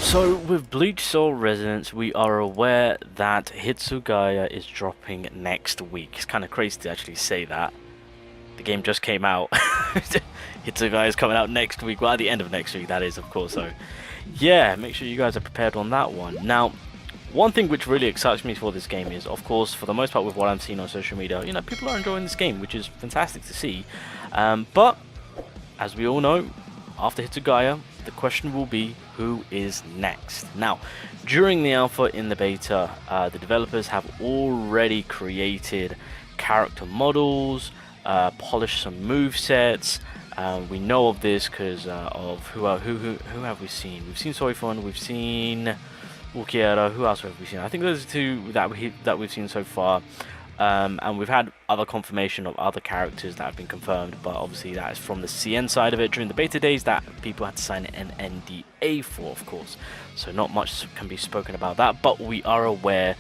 So with Bleach Soul Resonance, we are aware that Hitsugaya is dropping next week. It's kind of crazy to actually say that. The game just came out. Hitsugaya is coming out next week. Well, at the end of next week, that is, of course. So, yeah, make sure you guys are prepared on that one. Now, one thing which really excites me for this game is, of course, for the most part with what I'm seeing on social media, you know, people are enjoying this game, which is fantastic to see. But, as we all know, after Hitsugaya, the question will be, who is next? Now, during the alpha in the beta, the developers have already created character models, polished some move sets. We know of this because of who have we seen? We've seen Soifun, we've seen Ukiera. Who else have we seen? I think those are two that we've seen so far. And we've had other confirmation of other characters that have been confirmed, but obviously that is from the CN side of it. During the beta days, that people had to sign an NDA for, of course, so not much can be spoken about that, but we are aware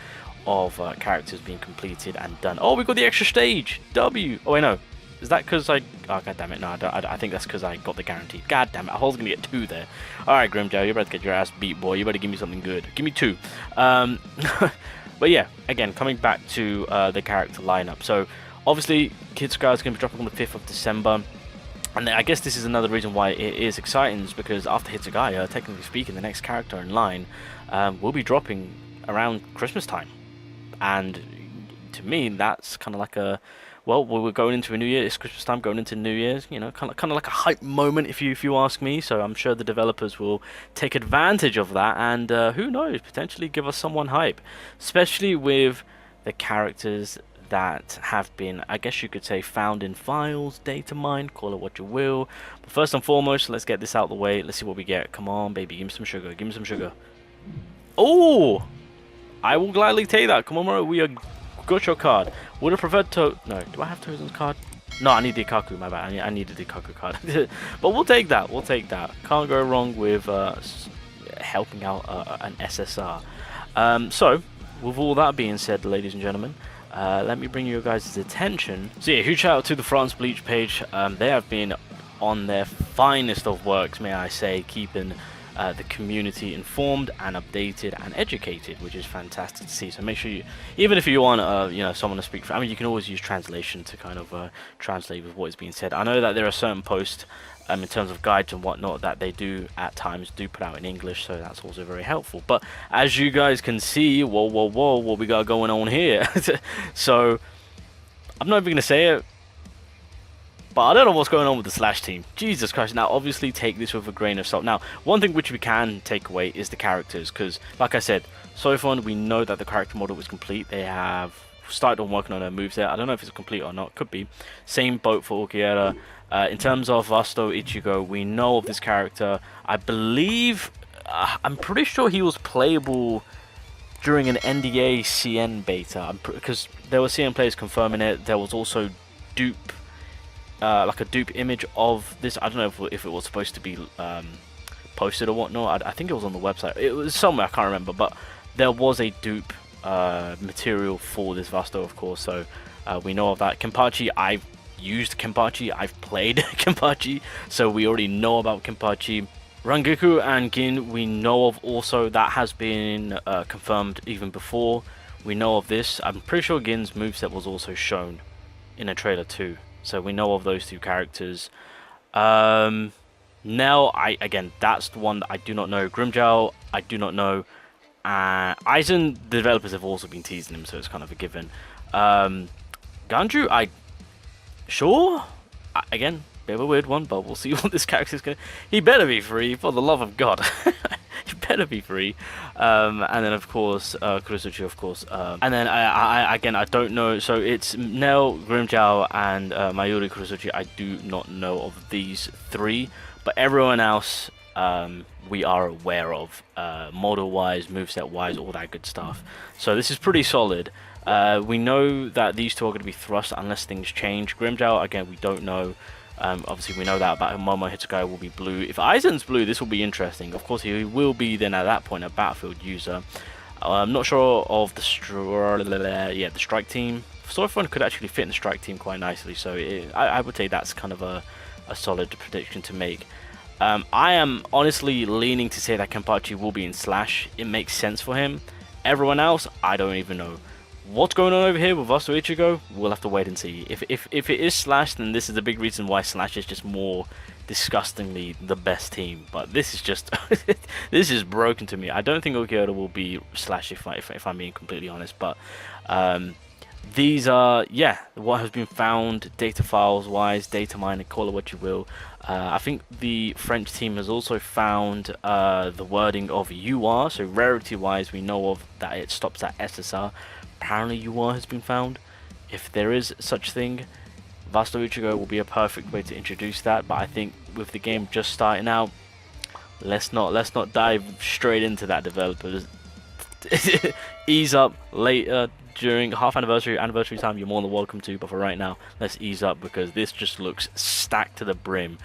of characters being completed and done. Oh, we got the extra stage! W! Oh wait, no. Is that because I... Oh, god damn it, no, I think that's because I got the guaranteed. God damn it, I was going to get 2 there. Alright, Grimjow, you're about to get your ass beat, boy. You better give me something good. Give me 2. But yeah, again, coming back to the character lineup. So, obviously, Hitsugaya is going to be dropping on the 5th of December. And I guess this is another reason why it is exciting, is because after Hitsugaya, technically speaking, the next character in line will be dropping around Christmas time. And to me, that's kind of like a... Well, we're going into a new year. It's Christmas time, going into New Year's. You know, kind of like a hype moment, if you ask me. So I'm sure the developers will take advantage of that, and who knows, potentially give us someone hype, especially with the characters that have been, I guess you could say, found in files, data mined, call it what you will. But first and foremost, let's get this out of the way. Let's see what we get. Come on, baby, give me some sugar. Give me some sugar. Oh, I will gladly take that. Come on, Mario, we are. Got your card. Would have preferred to... No, do I have Tozen's card? No, I need the Ikaku, my bad. I need the Ikaku card. But we'll take that. We'll take that. Can't go wrong with helping out an SSR. So, with all that being said, ladies and gentlemen, let me bring you guys' attention. So yeah, huge shout out to the France Bleach page. They have been on their finest of works, may I say, keeping... the community informed and updated and educated, which is fantastic to see. So make sure you, even if you want, you know, someone to speak for, I mean, you can always use translation to kind of translate with what is being said. I know that there are certain posts in terms of guides and whatnot that they do at times do put out in English, so that's also very helpful. But as you guys can see, whoa, what we got going on here? So I'm not even gonna say it. But I don't know what's going on with the Slash team. Jesus Christ. Now, obviously, take this with a grain of salt. Now, one thing which we can take away is the characters. Because, like I said, so far, we know that the character model is complete. They have started on working on their moveset. I don't know if it's complete or not. Could be. Same boat for Ukiera. In terms of Vasto Ichigo, we know of this character. I believe... I'm pretty sure he was playable during an NDA CN beta. Because there were CN players confirming it. There was also dupe... like a dupe image of this. I don't know if it was supposed to be posted or whatnot. I think it was on the website. It was somewhere, I can't remember, but there was a dupe material for this Vasto, of course, so we know of that. Kenpachi, I've used Kenpachi, I've played Kenpachi, so we already know about Kenpachi. Rangiku and Gin, we know of also. That has been confirmed even before. We know of this. I'm pretty sure Gin's moveset was also shown in a trailer too. So we know of those two characters. Nell, again, that's the one that I do not know. Grimjow, I do not know. Aizen, the developers have also been teasing him, so it's kind of a given. Ganju, sure? Again, bit of a weird one, but we'll see what this character's gonna... He better be free, for the love of God. He better be free. And then, of course, Kurosuchi, of course. And then, again, I don't know. So it's Nell, Grimjow, and Mayuri Kurosuchi. I do not know of these 3. But everyone else, we are aware of. Model-wise, moveset-wise, all that good stuff. So this is pretty solid. We know that these 2 are going to be thrust unless things change. Grimjow, again, we don't know. Obviously, we know that about Momo Hitsugaya will be blue. If Aizen's blue, this will be interesting. Of course, he will be then at that point a Battlefield user. I'm not sure of the strike team. Storefront could actually fit in the strike team quite nicely, so I would say that's kind of a solid prediction to make. I am honestly leaning to say that Kenpachi will be in Slash. It makes sense for him. Everyone else, I don't even know. What's going on over here with Vasto Ichigo? We'll have to wait and see. If it is Slash, then this is the big reason why Slash is just more disgustingly the best team. But this is just this is broken to me. I don't think Okioda will be Slash if I'm being completely honest. But these are, yeah, what has been found data files wise, data mining, call it what you will. I think the French team has also found the wording of UR, so rarity wise we know of that it stops at SSR. Apparently UR has been found. If there is such thing, Vasto Ichigo will be a perfect way to introduce that, but I think with the game just starting out, let's not dive straight into that developer. Ease up later during anniversary time, you're more than welcome to, but for right now, let's ease up because this just looks stacked to the brim.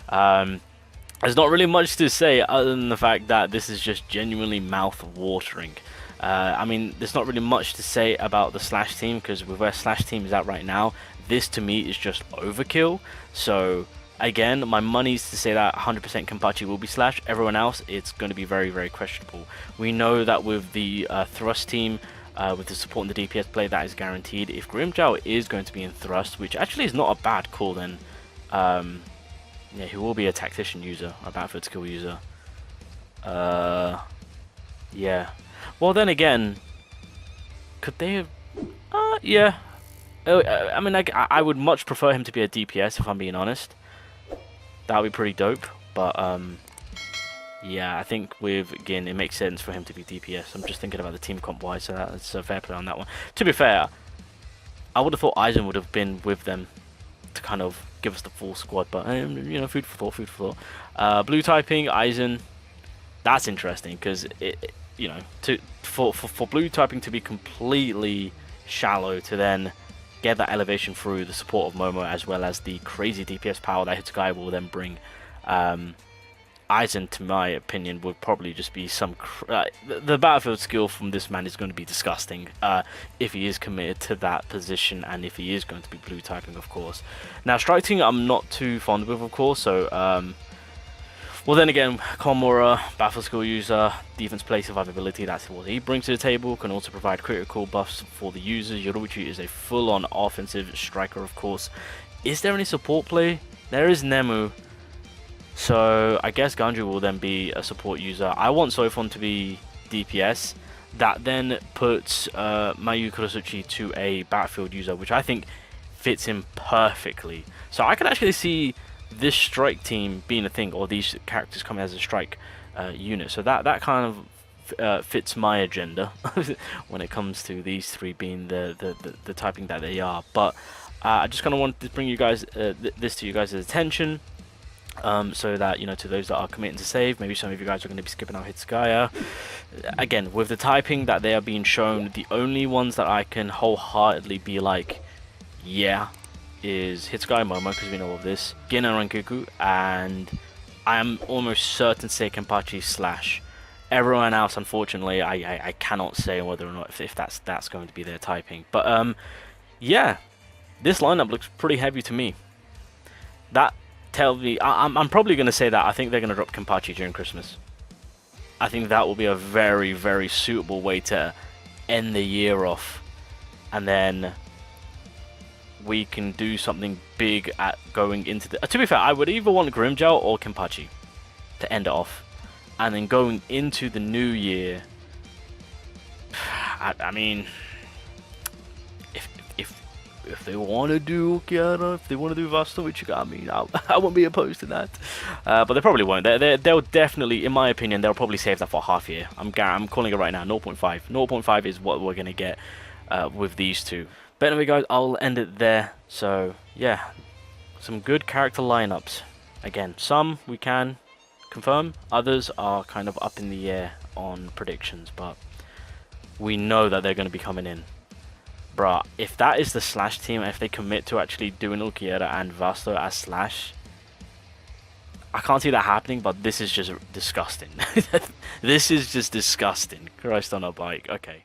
There's not really much to say other than the fact that this is just genuinely mouth-watering. I mean, there's not really much to say about the Slash team because with where Slash team is at right now, this to me is just overkill. So again, my money's to say that 100% Kenpachi will be Slash. Everyone else, it's going to be very, very questionable. We know that with the Thrust team, with the support in the DPS play, that is guaranteed. If Grimmjow is going to be in Thrust, which actually is not a bad call, then yeah, he will be a Tactician user, a Battlefield skill user. Yeah. Well, then again, could they have? Yeah. I mean, I would much prefer him to be a DPS if I'm being honest. That would be pretty dope. But yeah, I think with Gin, it makes sense for him to be DPS. I'm just thinking about the team comp wise, so that's a fair play on that one. To be fair, I would have thought Aizen would have been with them to kind of give us the full squad, but you know, food for thought. Blue typing Aizen, that's interesting because you know, for blue typing to be completely shallow to then get that elevation through the support of Momo as well as the crazy DPS power that Hitsugai will then bring. Aizen, to my opinion, would probably just be some... the Battlefield skill from this man is going to be disgusting if he is committed to that position and if he is going to be blue typing, of course. Now, strike team I'm not too fond of course, so... well, then again, Komura, Battlefield skill user, defense play, survivability, that's what he brings to the table, can also provide critical buffs for the users. Yoruichi is a full-on offensive striker, of course. Is there any support play? There is Nemu. So I guess Ganju will then be a support user. I want Soifon to be DPS. That then puts Mayu Kurosuchi to a Battlefield user, which I think fits him perfectly. So I could actually see this strike team being a thing, or these characters coming as a strike unit. So that kind of fits my agenda when it comes to these three being the typing that they are. But I just kind of wanted to bring you guys this to you guys' attention. So that, you know, to those that are committing to save, maybe some of you guys are going to be skipping out Hitsugaya. Again, with the typing that they are being shown, the only ones that I can wholeheartedly be like, yeah, is Hitsugaya Momo, because we know of this, Gin and Rankuku, and I am almost certain to say Kenpachi Slash. Everyone else, unfortunately, I cannot say whether or not if that's going to be their typing. But yeah, this lineup looks pretty heavy to me. That tells me I'm probably going to say that I think they're going to drop Kenpachi during Christmas. I think that will be a very, very suitable way to end the year off, and then we can do something big at going into the... to be fair, I would either want Grimmjow or Kenpachi to end it off, and then going into the new year, I mean, if they want to do Okiara, if they want to do Vasto Ichigo, I mean, I won't be opposed to that. But they probably won't. They'll definitely, in my opinion, they'll probably save that for half year. I'm calling it right now, 0.5. 0.5 is what we're going to get with these two. But anyway, guys, I'll end it there. So, yeah, some good character lineups. Again, some we can confirm, others are kind of up in the air on predictions, but we know that they're going to be coming in. Bruh, if that is the Slash team, if they commit to actually doing Ulquiera and Vasto as Slash, I can't see that happening, but this is just disgusting. This is just disgusting. Christ on a bike. Okay.